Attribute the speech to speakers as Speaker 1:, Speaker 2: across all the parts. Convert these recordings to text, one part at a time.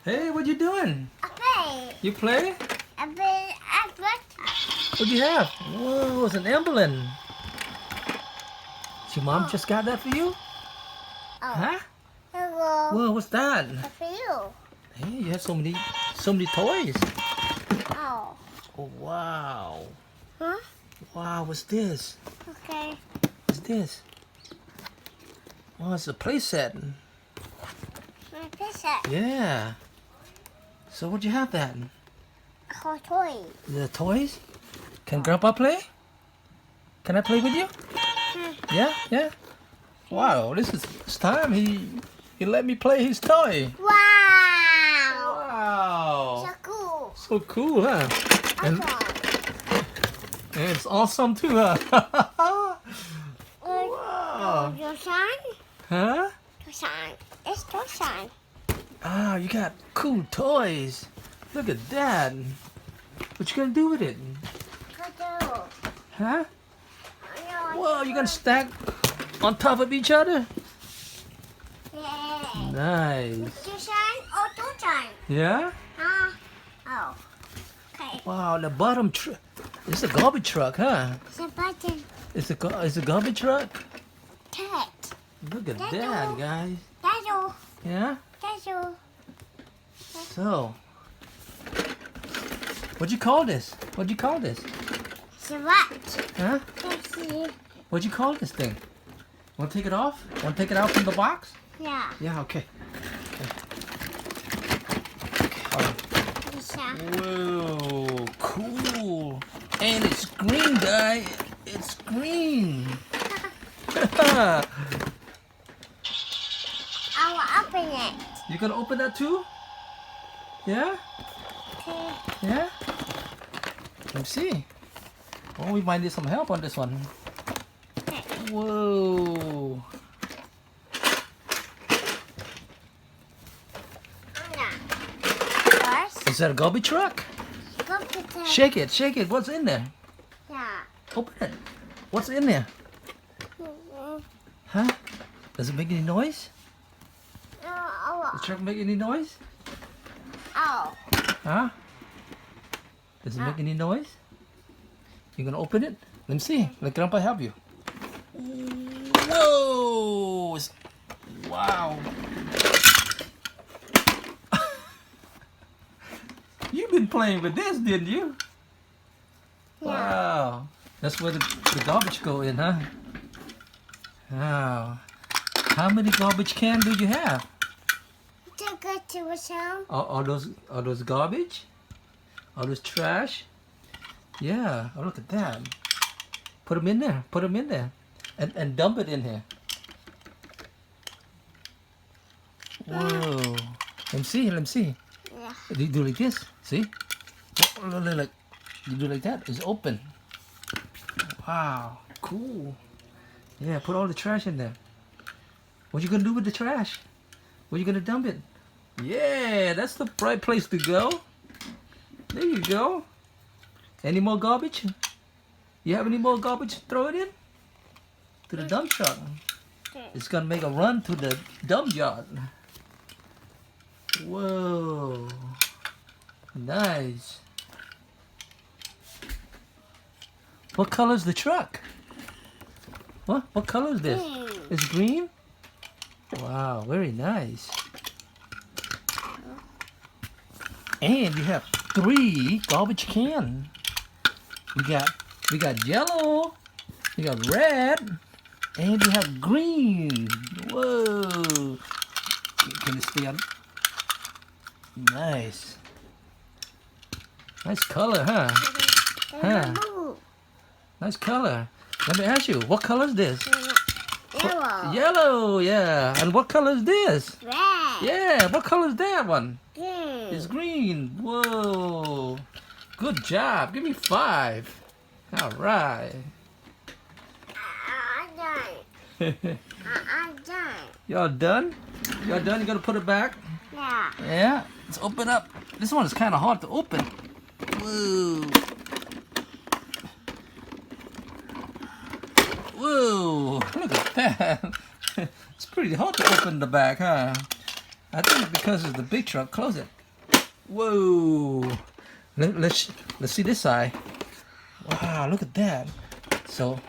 Speaker 1: Hey, what you doing?
Speaker 2: I play.
Speaker 1: You play?
Speaker 2: I play at breakfast.
Speaker 1: What do you have? Whoa, it's an emblem. Your mom just got that for you?
Speaker 2: Oh.
Speaker 1: Huh?
Speaker 2: Hello.
Speaker 1: Whoa, what's that?
Speaker 2: For you.
Speaker 1: Hey, you have so many toys.
Speaker 2: Oh.
Speaker 1: Oh, wow.
Speaker 2: Huh?
Speaker 1: Wow, what's this?
Speaker 2: Okay.
Speaker 1: What's this? Oh, it's a play set.
Speaker 2: My pizza.
Speaker 1: Yeah. So what'd you have that?
Speaker 2: For toy.
Speaker 1: The toys? Can Grandpa play? Can I play with you? Yeah, yeah. Wow, it's time he let me play his toy.
Speaker 2: Wow.
Speaker 1: Wow.
Speaker 2: So cool.
Speaker 1: So cool, huh? And it's awesome too, huh? Wow.
Speaker 2: Your sign?
Speaker 1: Huh?
Speaker 2: Your sign. It's your sign.
Speaker 1: Ah, you got cool toys. Look at that. What you gonna do with it?
Speaker 2: Cuddle.
Speaker 1: Huh? Whoa, you gonna stack on top of each other?
Speaker 2: Yeah.
Speaker 1: Nice.
Speaker 2: Your sign or your sign?
Speaker 1: Yeah?
Speaker 2: Huh? Oh. Okay.
Speaker 1: Wow, the bottom it's a garbage truck, huh?
Speaker 2: It's a button.
Speaker 1: It's a garbage truck.
Speaker 2: Cat.
Speaker 1: Look at
Speaker 2: That's
Speaker 1: that,
Speaker 2: all.
Speaker 1: guys.
Speaker 2: That's all.
Speaker 1: Yeah?
Speaker 2: That's all.
Speaker 1: So, what'd you call this? What'd you call this?
Speaker 2: So what?
Speaker 1: Huh?
Speaker 2: Let's see.
Speaker 1: What'd you call this thing? Want to take it off? Want to take it out from the box?
Speaker 2: Yeah.
Speaker 1: Yeah, okay.
Speaker 2: Lisa.
Speaker 1: Whoa, cool. And it's green, guy. It's green.
Speaker 2: I will open it.
Speaker 1: You gonna open that too? Yeah?
Speaker 2: Okay.
Speaker 1: Yeah? Let me see. Oh, we might need some help on this one. Whoa.
Speaker 2: First,
Speaker 1: Is that a garbage truck?
Speaker 2: go to the...
Speaker 1: Shake it, shake it. What's in there?
Speaker 2: Yeah.
Speaker 1: Open it. What's in there? Huh? Does it make any noise? The truck make any noise?
Speaker 2: Oh.
Speaker 1: Huh? Does it make any noise? You gonna open it? Let me see. Let Grandpa help you. Whoa! Wow. You've been playing with this, didn't you?
Speaker 2: Yeah.
Speaker 1: Wow. That's where the garbage go in, huh? Wow. How many garbage cans do you have?
Speaker 2: To go to a sound.
Speaker 1: Are those garbage? Are those trash? Yeah. Oh, look at that. Put them in there. Put them in there. And dump it in here. Whoa. Let me see. Let me see.
Speaker 2: Yeah.
Speaker 1: You do like this. See? Look. You do like that. It's open. Wow. Cool. Yeah, put all the trash in there. What you gonna do with the trash? Where you gonna dump it? Yeah, that's the right place to go. There you go. Any more garbage? You have any more garbage? Throw it in to the dump truck. It's gonna make a run to the dump yard. Whoa. Nice. What color is the truck? What? What color is this?
Speaker 2: Green.
Speaker 1: It's green? Wow, very nice. And you have 3 garbage cans. We got yellow, we got red, and we have green. Whoa. Can it stay on? Nice. Nice color, huh? Huh. Nice color. Let me ask you, what color is this?
Speaker 2: Yellow.
Speaker 1: Yellow, yeah. And what color is this?
Speaker 2: Red.
Speaker 1: Yeah, what color is that one?
Speaker 2: Green.
Speaker 1: It's green. Whoa. Good job. Give me 5. All right.
Speaker 2: I'm done. I'm done.
Speaker 1: Y'all done? Y'all done? You gotta put it back?
Speaker 2: Yeah.
Speaker 1: Yeah. Let's open up. This one is kind of hard to open. Whoa. Whoa. Look at that. It's pretty hard to open the back, huh? I think because it's the big truck. Close it. Whoa. Let's see this side. Wow, look at that. So,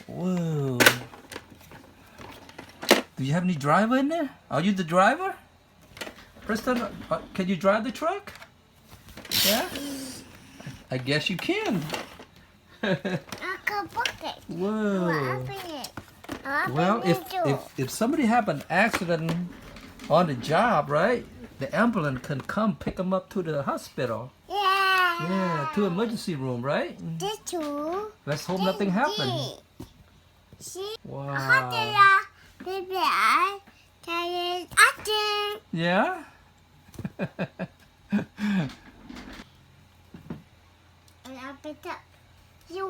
Speaker 1: whoa. Do you have any driver in there? Are you the driver? Preston, can you drive the truck? Yeah? I guess you can.
Speaker 2: I can bucket.
Speaker 1: Whoa.
Speaker 2: Open it.
Speaker 1: Well, if somebody have an accident on the job, right? The ambulance can come pick them up to the hospital.
Speaker 2: Yeah.
Speaker 1: Yeah, to emergency room, right?
Speaker 2: This too.
Speaker 1: Let's hope nothing happens.
Speaker 2: See?
Speaker 1: Wow.
Speaker 2: Baby, I can acting.
Speaker 1: Yeah?
Speaker 2: And I'll pick up you.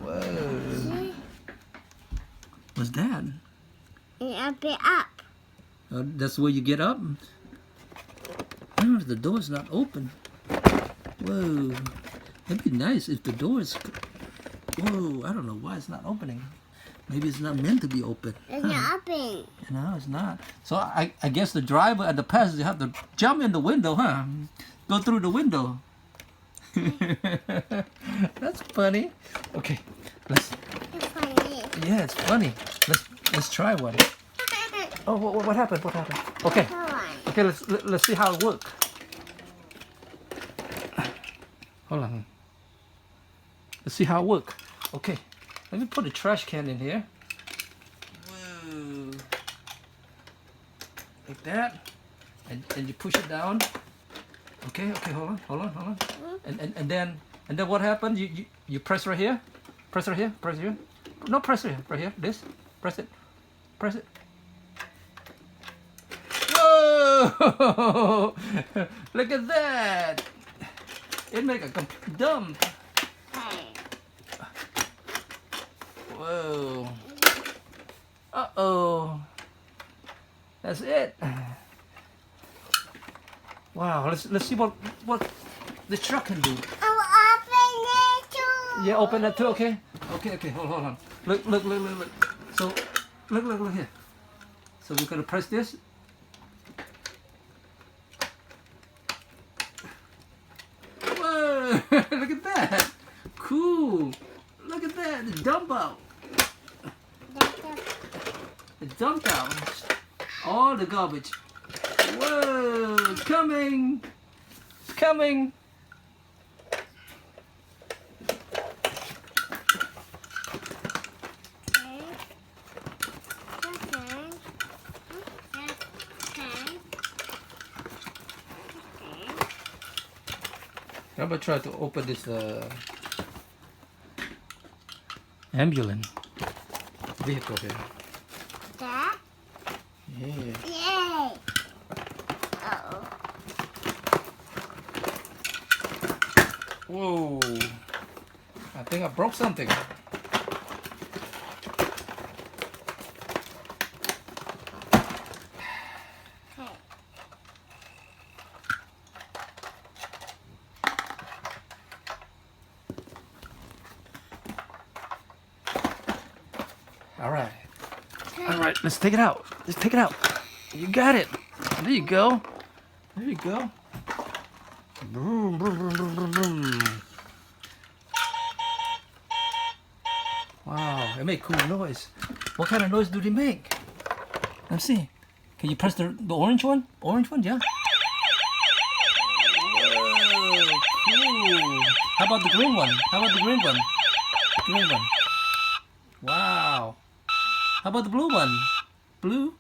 Speaker 1: Whoa.
Speaker 2: See?
Speaker 1: What's that?
Speaker 2: And I'll pick up.
Speaker 1: That's where you get up? Oh, the door's not open. Whoa. That'd be nice if the door is... Whoa, I don't know why it's not opening. Maybe it's not meant to be open.
Speaker 2: It's not open.
Speaker 1: No, it's not. So I guess the driver and the passenger have to jump in the window, huh? Go through the window. That's funny. Okay, let's...
Speaker 2: It's funny.
Speaker 1: Yeah, it's funny. Let's try one. Oh, what happened? What happened? Okay.
Speaker 2: Come on.
Speaker 1: Okay, let's see how it works. Hold on. Let's see how it works. Okay, let me put a trash can in here. Whoa. Like that. And you push it down. Okay, hold on. And then what happens? You press right here. Press right here. Press here. No, press right here. Right here. This. Press it. Press it. Whoa! Look at that! It make a complete dump.
Speaker 2: Hey.
Speaker 1: Whoa! Uh-oh! That's it. Wow! Let's see what the truck can do.
Speaker 2: I'll open it too.
Speaker 1: Yeah, open that too. Okay. Okay. Hold on. Look. So, look here. So we're gonna press this. Whoa! Look at that. Cool. Look at that. The dump out. It dumped out all the garbage. Whoa! It's coming. It's coming. I'm gonna try to open this ambulance vehicle here.
Speaker 2: That?
Speaker 1: Yeah.
Speaker 2: Yay! Uh-oh.
Speaker 1: Whoa! I think I broke something.
Speaker 2: Hey.
Speaker 1: All right, let's take it out. Let's take it out. You got it. There you go. There you go. Boom, boom, boom, boom, boom, boom. Wow, it made cool noise. What kind of noise do they make? Let's see. Can you press the orange one? Orange one, yeah. Whoa, cool. How about the green one? How about the green one? Green one. Wow. How about the blue one? Blue?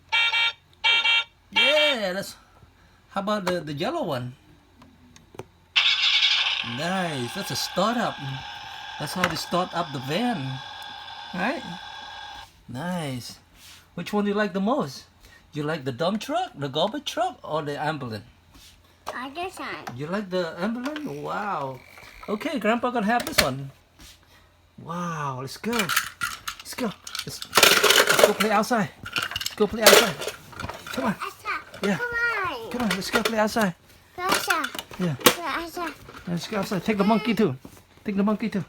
Speaker 1: Yeah, that's... How about the yellow one? Nice, that's a startup. That's how they start up the van. Right? Nice. Which one do you like the most? You like the dump truck, the garbage truck, or the ambulance?
Speaker 2: I just want.
Speaker 1: You like the ambulance? Wow. Okay, Grandpa gonna have this one. Wow, let's go. Let's go. Let's go play outside. Let's go play outside. Come on.
Speaker 2: Asa,
Speaker 1: Yeah.
Speaker 2: come on.
Speaker 1: Come on, let's go play outside.
Speaker 2: Asa,
Speaker 1: Yeah.
Speaker 2: Asa.
Speaker 1: Let's go outside. Take the monkey too. Take the monkey too.